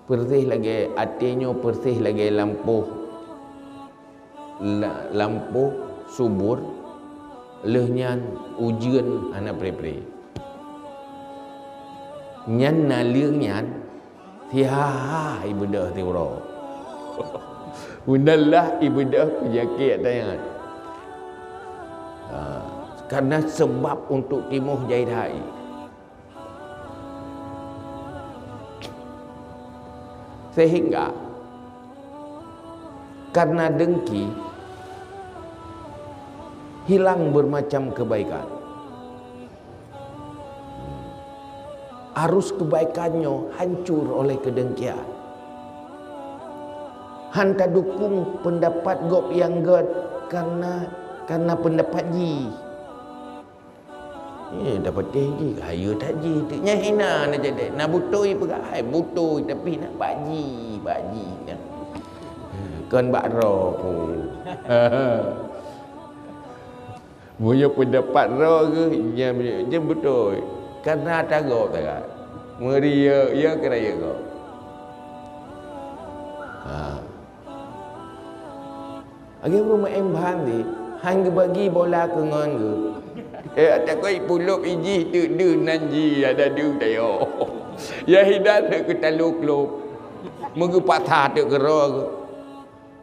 Persih lagi artinya persih lagi lampu subur lehnya ujian anak peri-peri. Nyan naliang nyan tiha ibadah tiura. Undalah ibadah penyakit tayangan. Karena sebab untuk timuh jahit hai. Sehingga karena dengki hilang bermacam kebaikan. Arus kebaikannya hancur oleh kedengkian. Hanta dukung pendapat gop yang god karena pendapat ji. Dapat ji kaya tak ji tu nya hina nak jadi nak butoi pegai butoi tapi nak baji kan bakro pun punya pendapat ro ke je betul karena tago tak meria ya keraya ko agi rumah emban ni hang bagi bola ke ngon ke ada koi pulup iji tu du nanji ada du tayo ya hidan ke taluk lop menggu patah tu ke ro ke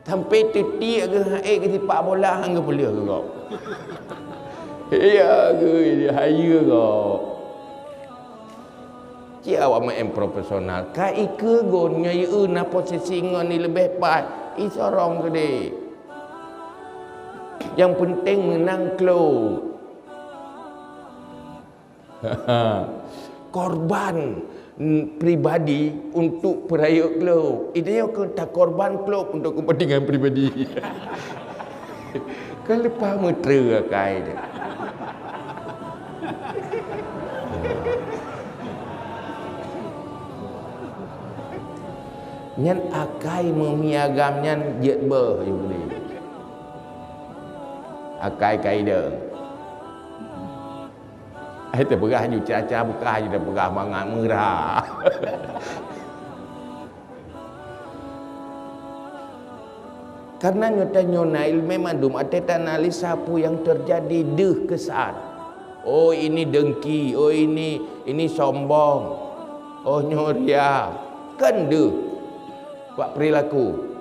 sampai titik ke ke tipak bola hang ke belia ke kau ya ke haya kau cik awak main profesional kai ke gon nyai na posisi ngon ni lebih pat isorong ke dek yang penting menang klo korban pribadi untuk peraya klub. Ini kita korban klub untuk kepentingan pribadi. Kan lepas metra kai dia. Nyan akai memiagam nyan jet ber you ni. Akai kaida. Kita berah je caca bekah je dah berah mangat merah. Karena nyata-nyona ilmu mandum ada analisa apa yang terjadi deh kesan. Oh ini dengki, oh ini sombong. Oh nyoria. Kan deh buat perilaku.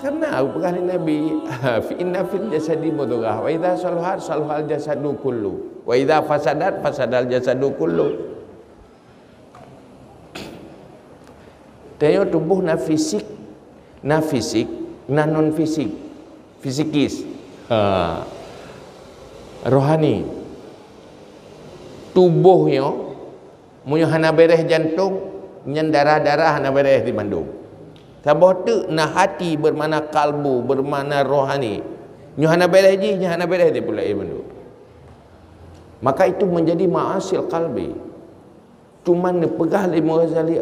Karena perkataan Nabi fi inna fil jasadi mudghah wa idza salahat salahal jasadu kullu wa idza fasadat fasadal jasadu kullu. Tayo tubuh na fisik na non fisik fisikis rohani tubuhnya munyo hana beres jantung nyen darah-darah hana beres di mandung. Sabah tu na hati bermana kalbu, bermana rohani. Nyuhana bereji, nyuhana bereji pula ibu. Maka itu menjadi ma'asil kalbi. Cuman pegah Imam Ghazali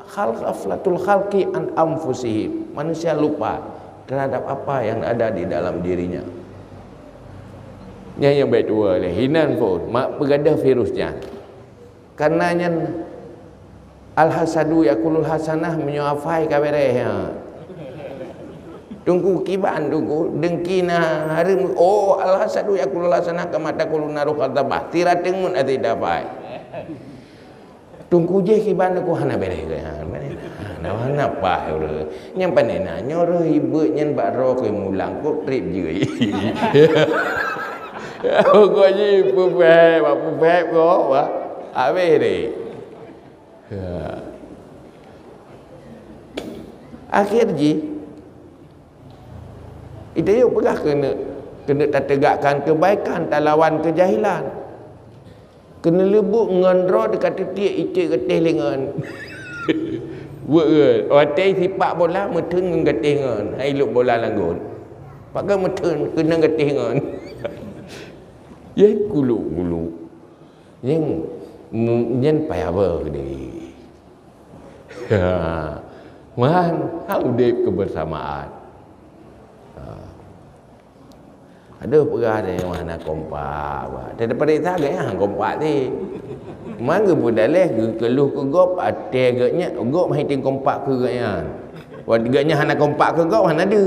ghaflatul khalqi an anfusihim. Manusia lupa terhadap apa yang ada di dalam dirinya. Yang baik dua le hinan pun mak pegadah virusnya. Karenanya al-hasadu yakulul hasanah menyuafai kabereh ya. Tunggu kiban tunggu dengkina hari oh al-hasadu yakulul hasanah kama taqulun naru khatabah tira tengun ati dapai. Tunggu je kiban aku hana bereh ke. Nah hana pah ure. Nyam panena nyoro ibu nyen bakro ke mulang ko trip je. Ko ji pupe ba pupe ko wa avere. Akhir ji itu yuk pegah kena tegakkan kebaikan tak lawan kejahilan. Kena lebuk ngendro dekat titik icik getih lengan. Buat otai sipak bola meteng getih ngan hai luk bola langgun. Pakai meteng kena getih ngan. Ye kulu yang nyen payah apa ni. Man, udip kebersamaan. Aduh perah dia mana kompak. Daripada tak yang kompak ni. Mangga pun dalih keluh ke gop ate agaknya gop mai ting kompak ke gaknya. Wadganya hana kompak ke gop hana ada.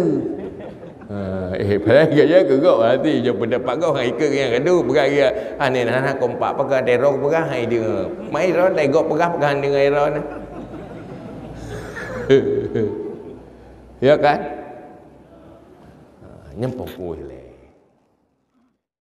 Pada gaya ke gop hati je pendapat gop hang ikut yang gaduh perah dia. Ni hana kompak pakai terong perah hai dia. Mai ron dai gop perah perah dengan ron. Ya kan? Nyempok pun